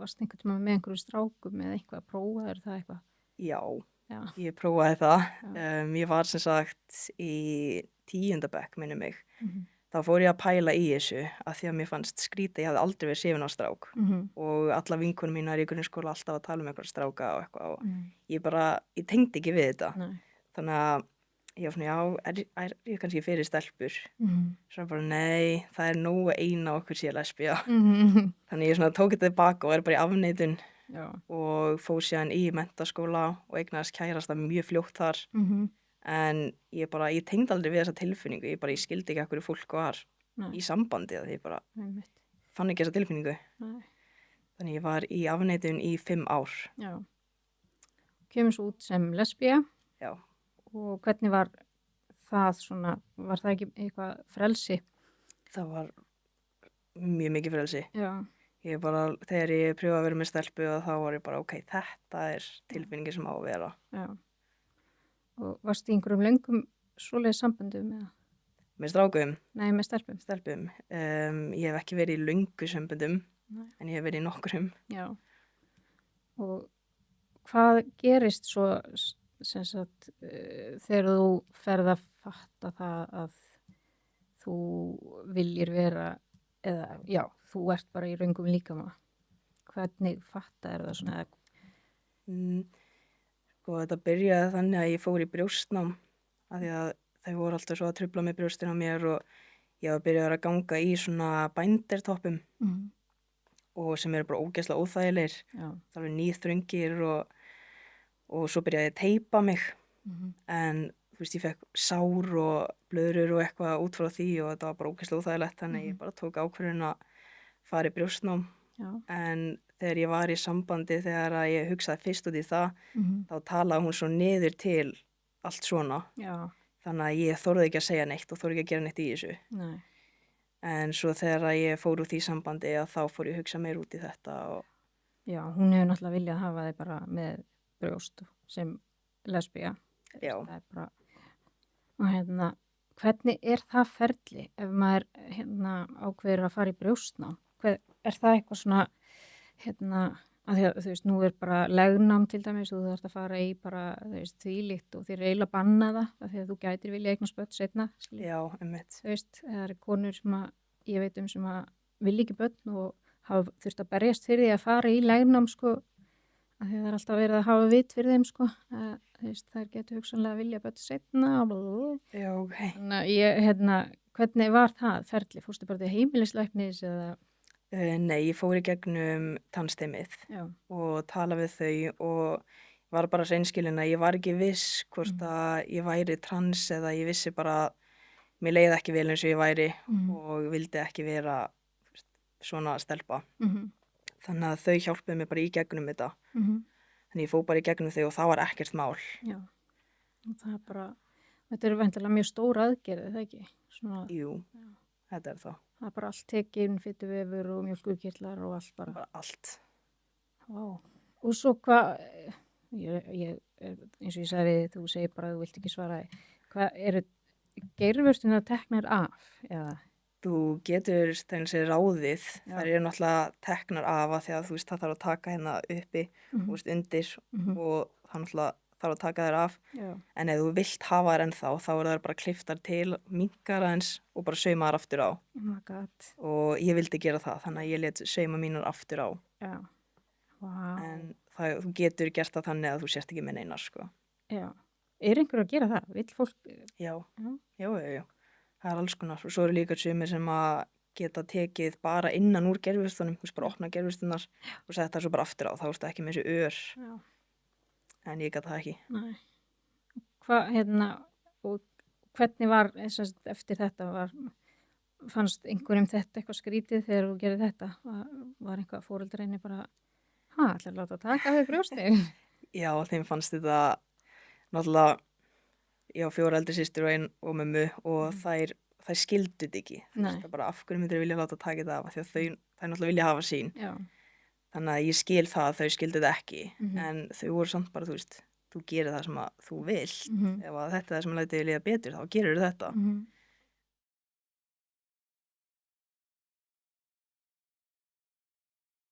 varst einhvern tímann með einhverjum strákum eða eitthvað, prófaðir það eitthvað? Já, Já, ég prófaði það. já, Ég var sem sagt í 10. bekk, minnir mig. mhm, Þá fór ég að pæla í þessu af því að mér fannst skrítið, ég hafði aldrei verið hrifin af strák mhm, og alla vinkonur mínar í grunnskóla alltaf að tala um einhverja stráka og eitthvað og mhm, ég tengdi ekki við þetta. nei, Þannig að ég var svona, já, er ég kannski fyrir stelpur? mhm, Svo bara, nei, það er nógu eina okkur sé lesbía. mhm, Þannig ég svona tók þetta tilbaka og er bara í afneitun já, og fór síðan í menntaskóla og eignaðist kærasta mjög fljótt þar. mhm, En ég tengdi aldrei við þessa tilfinningu, ég skildi ekki af hverju fólk var nei, í sambandi að ég einmitt, fann ekki þessa tilfinningu. nei, Þannig ég var í afneitun í 5 ár. já. Kemur svo út sem lesbía Já, og hvernig var það svona, var það ekki eitthvað frelsi? það var mjög mikið frelsi. Já, Þegar ég prjófaði að vera með stelpu og þá var ég bara, ok, þetta er tilfinningi sem á að vera. já. Og varst í einhverjum löngum svoleiðis samböndum eða? Með strákum, Nei, með stelpum? stelpum, ég hef ekki verið í löngu samböndum, Nei. en ég hef verið í nokkrum. Já. Og hvað gerist svo sem sagt þegar þú ferð að fatta það að þú viljir vera eða já, þú ert bara í röngum líkama. Hvernig fatta það svona? Mm, Sko, þetta byrjaði þannig að ég fór í brjóstnám af því að þau voru alltaf svo að trufla með brjóstin á mér og ég var byrjaður að ganga í svona bændertoppum Mm. og sem eru bara ógeðslega óþægilegir. Já. Það eru nýþröngir og svo byrjaði ég að teipa mig Mm. en þú veist, ég fekk sár og blöðrur og eitthvað út frá því og þetta var bara ógeðslega óþægilegt þannig að ég bara tók ákvörðun að fara í brjóstnám. Já. En þegar ég var í sambandi, þegar að ég hugsaði fyrst út í það, Mm. þá talaði hún svo niður til allt svona. Já. Þannig að ég þorði ekki að segja neitt og þorði ekki að gera neitt í þessu. Nei. En svo þegar að ég fór úr því sambandi að þá fór ég að hugsa meir út í þetta. Og Já, hún hefur náttúrulega viljað hafa þig bara með brjóst sem lesbía. já, Það er bara, og hvernig er það ferli ef maður ákveður að fara í brjóstnám? Er það eitthvað svona, að því að þú veist, nú er bara legnám til dæmis og þú þarfst að fara í bara, þú veist, þvílíkt og þeir eru eiginlega banna það af því að þú gætir vilja eignast börn seinna, skilur. já, einmitt. Þú veist, það eru konur sem að, ég veit sem að vilja ekki börn og hafa þurft að berjast fyrir því að fara í legnám, sko, að því það er alltaf verið að hafa vit fyrir þeim, sko, að þú veist, þær getur hugsanlega að vilja börn seinna og blablabla. Já, ok. Þannig að ég, hvernig var það ferli? Fórstu bara til heimilislæknis eða? Nei, ég fór í gegnum tannsteymið Já. og tala við þau og var bara hreinskilin að ég var ekki viss hvort að ég væri trans eða ég vissi bara að mér leiði ekki vel eins og ég væri og vildi ekki vera þú veist, svona stelpa. Þannig að þau hjálpuðu mér bara í gegnum þetta. Þannig ég fór bara í gegnum þau og það var ekkert mál. Já, og það er bara, þetta er væntanlega mjög stór aðgerð, er það ekki? Svona, Jú, Já. þetta er það. það er bara allt tekinn, fituvefur og mjólkurkirtlar og allt bara. Bara allt. Vá. Og svo hvað, eins og ég sagði við, þú segir bara að þú vilt ekki svara, hvað eru geirvörstuna teknar af? Eða? Þú getur þessi ráðið, Já. þær eru náttúrulega teknar af að því að þú veist það þarf að taka hérna uppi Mhm. þú veist undir Mhm. og það náttúrulega þarf að taka þær af. Já. En ef þú vilt hafa þær ennþá þá eru þær bara klipptar til, minkar aðeins og bara sauma þær aftur á. Oh my god. Og ég vildi gera það þannig að ég let sauma mínar aftur á. Já. Vá. En þú getur gert það þannig að þú sért ekki með neinar sko. Já. Er einhver að gera það? Vill fólk? Já, Já. já. Það er alls konar og svo eru líka sumir sem að geta tekið bara innan úr gerfistunum, þú veist bara opna gerfistunar og setja það svo bara aftur á, þá ertu ekki með þessu ör, Já. en ég gat það ekki. Nei. Og hvernig var, eftir þetta, fannst einhverjum þetta eitthvað skrítið þegar þú gerir þetta? Var einhvað fóreldreinni bara, ætlar að láta taka þau brjóstig? Já, þeim fannst þetta, náttúrulega, ég á 4 eldri systur og mömmu og þær skildu þetta ekki. Þú veist, bara af hverju myndir vilja láta taka þetta af, því að þær náttúrulega vilja hafa sín. Já. Þannig að ég skil það að þau skildu þetta ekki, en þau voru samt bara, þú veist, þú gerir það sem að þú vilt. Ef að þetta er það sem lætur þig líða betur, þá gerir þetta.